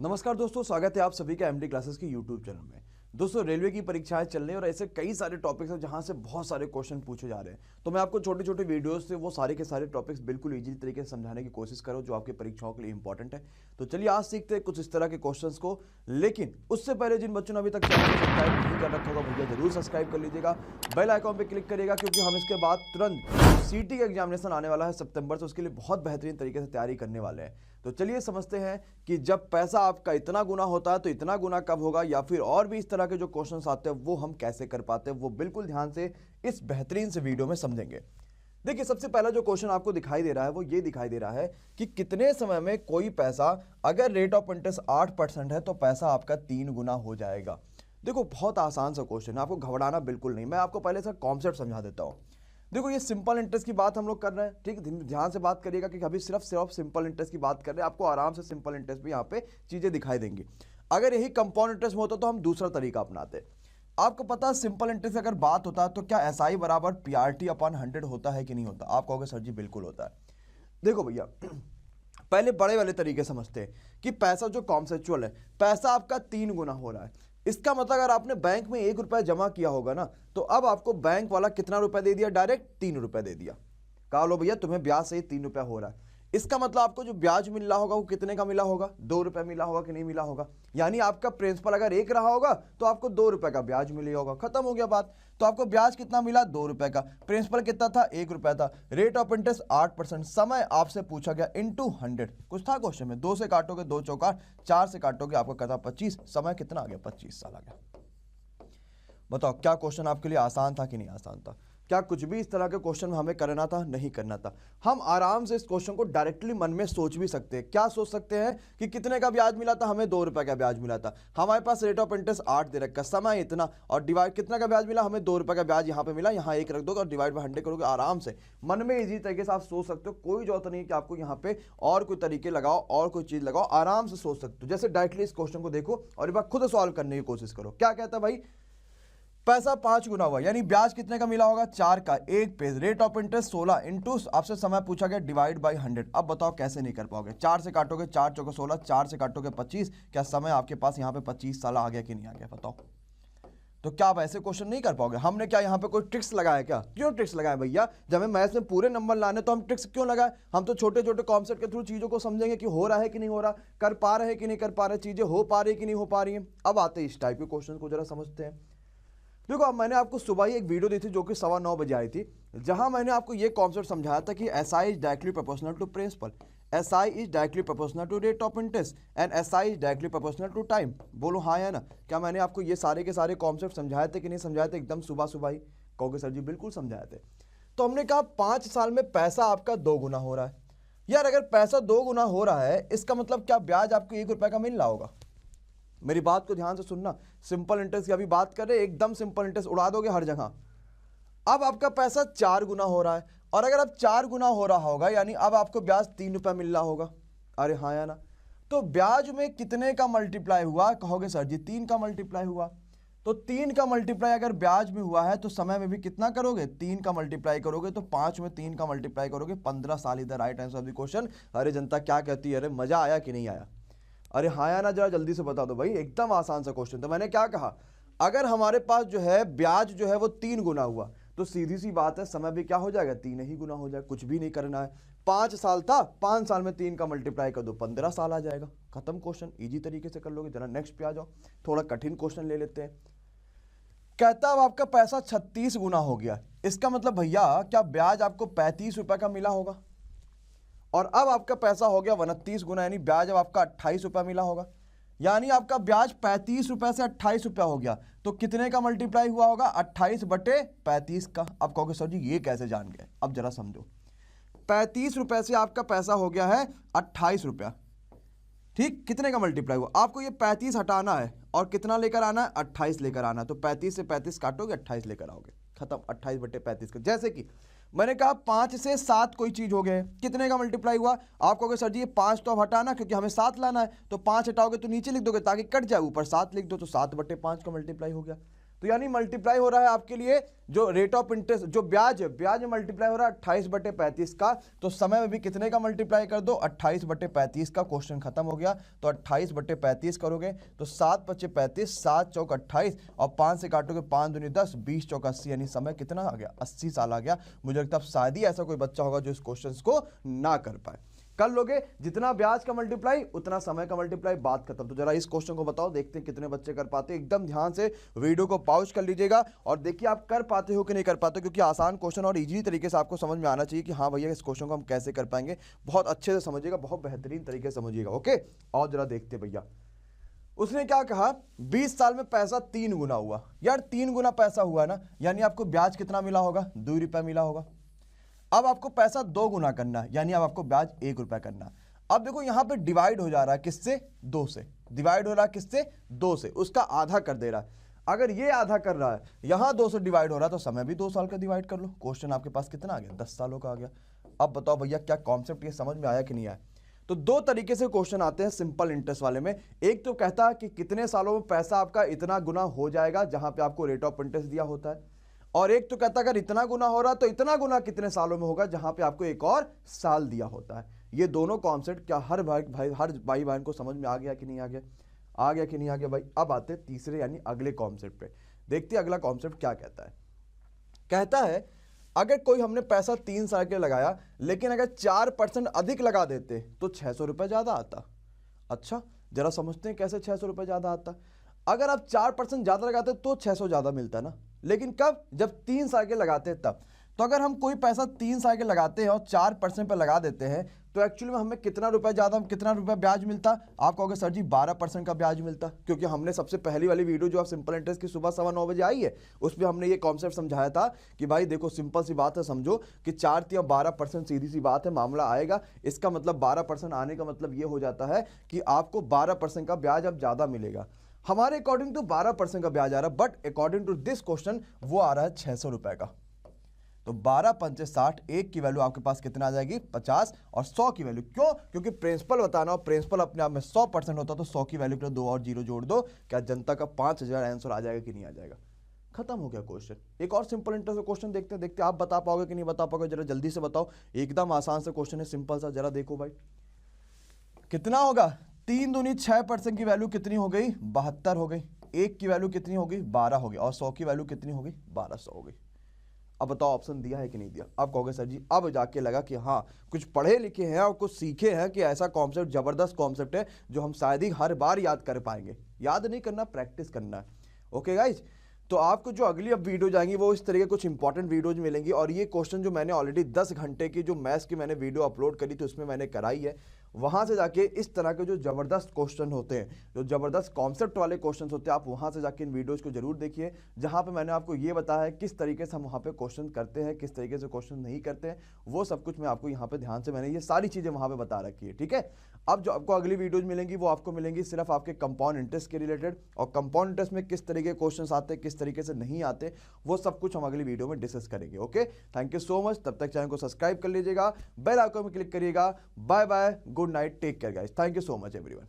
नमस्कार दोस्तों, स्वागत है आप सभी का एमडी क्लासेस के यूट्यूब चैनल में। दोस्तों, रेलवे की परीक्षाएं चल रही हैं और ऐसे कई सारे टॉपिक्स हैं जहां से बहुत सारे क्वेश्चन पूछे जा रहे हैं। तो मैं आपको छोटे छोटे वीडियोस से वो सारे के सारे टॉपिक्स बिल्कुल इजी तरीके से समझाने की कोशिश करूँ जो आपकी परीक्षाओं के लिए इंपॉर्टेंट है। तो चलिए आज सीखते हैं कुछ इस तरह के क्वेश्चन को। लेकिन उससे पहले जिन बच्चों ने अभी तक चैनल को सब्सक्राइब नहीं कर रखा होगा भैया जरूर सब्सक्राइब कर लीजिएगा, बेल आइकॉन पर क्लिक करिएगा, क्योंकि हम इसके बाद तुरंत सीटी का एग्जामिनेशन आने वाला है सितंबर से, उसके लिए बहुत बेहतरीन तरीके से तैयारी करने वाले हैं। तो चलिए समझते हैं कि जब पैसा आपका इतना गुना होता है तो इतना गुना कब होगा, या फिर और भी इस तरह के जो क्वेश्चंस आते हैं वो हम कैसे कर पाते हैं, वो बिल्कुल ध्यान से इस बेहतरीन से वीडियो में समझेंगे। देखिए, सबसे पहला जो क्वेश्चन आपको दिखाई दे रहा है वो ये दिखाई दे रहा है कि कितने समय में कोई पैसा, अगर रेट ऑफ इंटरेस्ट 8% है तो पैसा आपका 3 गुना हो जाएगा। देखो, बहुत आसान सा क्वेश्चन है, आपको घबराना बिल्कुल नहीं। मैं आपको पहले से कॉन्सेप्ट समझा देता हूँ। देखो, ये सिंपल इंटरेस्ट की बात हम लोग कर रहे हैं, ठीक है, ध्यान से बात करिएगा कि अभी सिर्फ सिंपल इंटरेस्ट की बात कर रहे हैं। आपको आराम से सिंपल इंटरेस्ट भी यहाँ पे चीजें दिखाई देंगी। अगर यही कंपाउंड इंटरेस्ट में होता तो हम दूसरा तरीका अपनाते। आपको पता है सिंपल इंटरेस्ट अगर बात होता है तो क्या एसआई बराबर पीआरटी अपॉन 100 होता है कि नहीं होता? आप कहोगे सर जी बिल्कुल होता है। देखो भैया, पहले बड़े वाले तरीके समझते हैं कि पैसा जो कॉन्सेप्चुअल है, पैसा आपका 3 गुना हो रहा है। इसका मतलब अगर आपने बैंक में 1 रुपया जमा किया होगा ना, तो अब आपको बैंक वाला कितना रुपया दे दिया? डायरेक्ट 3 रुपया दे दिया। कहा लो भैया तुम्हें ब्याज से 3 रुपया हो रहा है। इसका मतलब आपको जो ब्याज मिल रहा होगा वो कितने का मिला होगा? 2 रुपया मिला होगा कि नहीं मिला होगा? यानी आपका प्रिंसिपल अगर 1 रहा होगा तो आपको 2 रुपए का ब्याज मिलेगा होगा। खत्म हो गया बात। तो आपको ब्याज कितना मिला? 2 रुपए का। प्रिंसिपल कितना था? 1 रुपया था। Rate of interest 8%। समय आपसे पूछा गया इंटू 100। कुछ था क्वेश्चन में? 2 से काटोगे 2 चौका, 4 से काटोगे आपका कथा 25। समय कितना आ गया? 25 साल आ गया। बताओ, क्या क्वेश्चन आपके लिए आसान था कि नहीं आसान था? क्या कुछ भी इस तरह के क्वेश्चन हमें करना था? नहीं करना था। हम आराम से इस क्वेश्चन को डायरेक्टली मन में सोच भी सकते हैं। क्या सोच सकते हैं कि कितने का ब्याज मिला था? हमें 2 रुपए का ब्याज मिला था। हमारे पास रेट ऑफ इंटरेस्ट 8 दे रखा, समय इतना, और डिवाइड कितना का ब्याज मिला? हमें 2 रुपए का ब्याज यहाँ पे मिला। यहाँ 1 रख दोगे और डिवाइड बाय 100 करोगे। आराम से मन में इजी तरीके से आप सोच सकते हो। कोई जरूरत नहीं कि आपको यहाँ पे और कोई तरीके लगाओ और कोई चीज लगाओ, आराम से सोच सकते हो। जैसे डायरेक्टली इस क्वेश्चन को देखो और एक बार खुद सॉल्व करने की कोशिश करो। क्या कहता है भाई? पैसा 5 गुना हुआ, यानी ब्याज कितने का मिला होगा? 4 का। एक page, rate of interest 16 into आपसे समय पूछा गया डिवाइड बाय 100। अब बताओ कैसे नहीं कर पाओगे? 4 से काटोगे 4 चौके 16, 4 से काटोगे 25। क्या समय आपके पास यहाँ पे 25 साल आ गया कि नहीं आ गया? बताओ। तो क्या आप ऐसे क्वेश्चन नहीं कर पाओगे? हमने क्या यहाँ पे कोई ट्रिक्स लगाया क्या? क्यों ट्रिक्स लगाए भैया? जब हमें मैथ्स में पूरे नंबर लाने तो हम ट्रिक्स क्यों लगाए? हम तो छोटे छोटे कॉन्सेप्ट के थ्रू चीजों को समझेंगे कि हो रहा है कि नहीं हो रहा, कर पा रहे कि नहीं कर पा रहे, चीजें हो पा रही कि नहीं हो पा रही है। अब आते इस टाइप के क्वेश्चन को जरा समझते हैं। देखो, अब मैंने आपको सुबह ही एक वीडियो दी थी जो कि 9:15 बजे आई थी, जहां मैंने आपको ये कॉन्सेप्ट समझाया था कि SI is directly proportional to principal, SI is directly proportional to rate of interest and SI is directly proportional to time. बोलो हाँ या ना? क्या मैंने आपको ये सारे के सारे कॉन्सेप्ट समझाए थे कि नहीं समझाए थे? एकदम सुबह सुबह ही कहोगे सर जी बिल्कुल समझाए थे। तो हमने कहा 5 साल में पैसा आपका 2 गुना हो रहा है। यार, अगर पैसा 2 गुना हो रहा है, इसका मतलब क्या ब्याज आपको 1 रुपए का मिल रहा होगा? मेरी बात को ध्यान से सुनना। सिंपल इंटरेस्ट की अभी बात कर रहे हैं, एकदम सिंपल इंटरेस्ट उड़ा दोगे हर जगह। अब आपका पैसा 4 गुना हो रहा है, और अगर अब 4 गुना हो रहा होगा यानी अब आपको ब्याज 3 रुपया मिल रहा होगा। अरे हाँ या ना? तो ब्याज में कितने का मल्टीप्लाई हुआ? कहोगे सर जी 3 का मल्टीप्लाई हुआ। तो 3 का मल्टीप्लाई अगर ब्याज में हुआ है तो समय में भी कितना करोगे? 3 का मल्टीप्लाई करोगे। तो 5 में 3 का मल्टीप्लाई करोगे, 15 साल। इधर right answer of the question. अरे जनता क्या कहती है? अरे मजा आया कि नहीं आया? अरे हाँ या ना? जरा जल्दी से बता दो भाई, एकदम आसान सा क्वेश्चन। तो मैंने क्या कहा? अगर हमारे पास जो है ब्याज जो है वो 3 गुना हुआ तो सीधी सी बात है समय भी क्या हो जाएगा? 3 ही गुना हो जाएगा। कुछ भी नहीं करना है। 5 साल था, 5 साल में 3 का मल्टीप्लाई कर दो, 15 साल आ जाएगा। खत्म क्वेश्चन। इजी तरीके से कर लोगे। जरा नेक्स्ट पे आ जाओ, थोड़ा कठिन क्वेश्चन ले लेते हैं। कहता अब आपका पैसा 36 गुना हो गया। इसका मतलब भैया क्या ब्याज आपको 35 रुपए का मिला होगा? और अब आपका पैसा हो गया 29 गुना, यानी ब्याज अब आपका 28 रुपया मिला होगा। यानी आपका ब्याज 35 रुपए से 28 रुपया हो गया। तो कितने का मल्टीप्लाई हुआ होगा? 28 बटे 35 का। अब कहोगे सर जी ये कैसे जान गए? अब जरा समझो। 35 रुपए से आपका पैसा हो गया है 28 रुपया। ठीक, कितने का मल्टीप्लाई हुआ? आपको ये 35 हटाना है और कितना लेकर आना है? 28 लेकर आना है। तो 35 से 35 काटोगे, 28 लेकर आओगे। खत्म। 28 बटे 35 का। जैसे कि मैंने कहा 5 से 7 कोई चीज हो गए, कितने का मल्टीप्लाई हुआ? आप कहोगे सर जी ये 5 तो अब हटाना क्योंकि हमें 7 लाना है। तो 5 हटाओगे तो नीचे लिख दोगे ताकि कट जाए, ऊपर 7 लिख दो। तो 7 बटे 5 का मल्टीप्लाई हो गया। तो यानी मल्टीप्लाई हो रहा है आपके लिए जो रेट ऑफ इंटरेस्ट, जो ब्याज है, ब्याज में मल्टीप्लाई हो रहा है 28/35 का। तो समय में भी कितने का मल्टीप्लाई कर दो, 28/35 का। क्वेश्चन खत्म हो गया। तो 28/35 करोगे तो 7×5 = 35, 7 चौक 28 और 5 से काटोगे 5 दूनी 10, 20 चौक 80, यानी समय कितना आ गया, 80 साल आ गया। मुझे लगता है शायद ही ऐसा कोई बच्चा होगा जो इस क्वेश्चन को ना कर पाए। कर लोगे, जितना ब्याज का मल्टीप्लाई उतना समय का मल्टीप्लाई, बात खत्म। तो जरा इस क्वेश्चन को बताओ, देखते हैं कितने बच्चे कर पाते हैं। एकदम ध्यान से वीडियो को पॉज कर लीजिएगा और देखिए आप कर पाते हो कि नहीं कर पाते, क्योंकि आसान क्वेश्चन और इजी तरीके से आपको समझ में आना चाहिए कि हाँ भैया इस क्वेश्चन को हम कैसे कर पाएंगे। बहुत अच्छे से समझिएगा, बहुत बेहतरीन तरीके से समझिएगा। ओके, और जरा देखते भैया, उसने क्या कहा, 20 साल में पैसा 3 गुना हुआ। यार 3 गुना पैसा हुआ ना, यानी आपको ब्याज कितना मिला होगा, 2 रुपया मिला होगा। अब आपको पैसा 2 गुना करना है, यानी अब आपको ब्याज 1 रुपया करना है। अब देखो यहां पे डिवाइड हो जा रहा है किससे, 2 से। डिवाइड हो रहा है किससे, 2 से, उसका आधा कर दे रहा है। अगर ये आधा कर रहा है, यहां 2 से डिवाइड हो रहा है, तो समय भी 2 साल का डिवाइड कर लो। क्वेश्चन आपके पास कितना आ गया, 10 सालों का आ गया। अब बताओ भैया क्या कॉन्सेप्ट ये समझ में आया कि नहीं आया। तो 2 तरीके से क्वेश्चन आते हैं सिंपल इंटरेस्ट वाले में। एक तो कहता है कि कितने सालों में पैसा आपका इतना गुना हो जाएगा, जहां पे आपको रेट ऑफ इंटरेस्ट दिया होता है। और एक तो कहता है अगर इतना गुना हो रहा तो इतना गुना कितने सालों में होगा, जहां पे आपको एक और साल दिया होता है। ये दोनों कॉन्सेप्ट क्या हर भाई बहन को समझ में आ गया कि नहीं आ गया, आ गया कि नहीं आ गया भाई। अब आते हैं तीसरे यानी अगले कॉन्सेप्ट पे। देखते हैं अगला कॉन्सेप्ट क्या कहता है। कहता है अगर कोई हमने पैसा 3 साल के लगाया, लेकिन अगर 4% अधिक लगा देते तो 600 रुपये ज्यादा आता। अच्छा जरा समझते हैं कैसे 600 रुपये ज्यादा आता। अगर आप 4% ज्यादा लगाते तो 600 ज्यादा मिलता ना, लेकिन कब, जब 3 साल के लगाते हैं तब। तो अगर हम कोई पैसा 3 साल के लगाते हैं और 4% पर लगा देते हैं, तो एक्चुअली में हमें कितना रुपया ज्यादा, कितना रुपया ब्याज मिलता। आप कहोगे सर जी 12% का ब्याज मिलता, क्योंकि हमने सबसे पहली वाली वीडियो जो आप सिंपल इंटरेस्ट की सुबह 9:15 बजे आई है, उसमें हमने ये कॉन्सेप्ट समझाया था कि भाई देखो सिंपल सी बात है, समझो कि 4 या 12%, सीधी सी बात है, मामला आएगा। इसका मतलब 12% आने का मतलब ये हो जाता है कि आपको 12% का ब्याज अब ज्यादा मिलेगा। हमारे अकॉर्डिंग तो 12% का ब्याज आ रहा है, but according to this question वो आ रहा है 600 रुपए का। तो 12×5 = 60, 1 की वैल्यू आपके पास कितना आ जाएगी, 50, और 100 की वैल्यू, क्यों, क्योंकि प्रिंसिपल बताना, और प्रिंसिपल अपने आप में 100% होता, तो 100 की वैल्यू पर 2 और 0 जोड़ दो। क्या जनता का 5000 आंसर आ जाएगा कि नहीं आ जाएगा। खत्म हो गया क्वेश्चन। एक और सिंपल इंटरेस्ट क्वेश्चन देखते हैं, देखते आप बता पाओगे कि नहीं बता पाओगे, जरा जल्दी से बताओ। एकदम आसान से क्वेश्चन है, सिंपल सा, जरा देखो भाई कितना होगा। 3 दूनी 6% की वैल्यू कितनी हो गई, 72 हो गई। 1 की वैल्यू कितनी हो गई, 12 हो गई, और 100 की वैल्यू कितनी हो गई, 1200 हो गई। अब बताओ ऑप्शन दिया है कि नहीं दिया। अब कहोगे सर जी अब जाके लगा कि हाँ कुछ पढ़े लिखे हैं और कुछ सीखे हैं कि ऐसा कॉन्सेप्ट, जबरदस्त कॉन्सेप्ट है जो हम शायद ही हर बार याद कर पाएंगे। याद नहीं करना, प्रैक्टिस करना है। ओके गाइज, तो आपको जो अगली अब वीडियो जाएंगी वो इस तरह के कुछ इंपॉर्टेंट वीडियोज मिलेंगी। और ये क्वेश्चन जो मैंने ऑलरेडी 10 घंटे की जो मैथ्स की मैंने वीडियो अपलोड करी थी उसमें मैंने कराई है, वहां से जाके इस तरह के जो जबरदस्त क्वेश्चन होते हैं, जो जबरदस्त कॉन्सेप्ट वाले क्वेश्चन होते हैं, आप वहां से जाके इन वीडियोज को जरूर देखिए, जहां पे मैंने आपको ये बताया है किस तरीके से हम वहां पे क्वेश्चन करते हैं, किस तरीके से क्वेश्चन नहीं करते हैं, वो सब कुछ मैं आपको यहाँ पे ध्यान से मैंने ये सारी चीजें वहां पे बता रखी है। ठीक है, अब जो आपको अगली वीडियोज मिलेंगी वो आपको मिलेंगी सिर्फ आपके कंपाउंड इंटरेस्ट के रिलेटेड, और कंपाउंड इंटरेस्ट में किस तरीके के क्वेश्चन आते हैं, किस तरीके से नहीं आते, वो सब कुछ हम अगली वीडियो में डिस्कस करेंगे। Okay, thank you so much. तब तक चैनल को सब्सक्राइब कर लीजिएगा, बेल आइकन में क्लिक करिएगा। Bye bye, good night, take care guys, thank you so much everyone.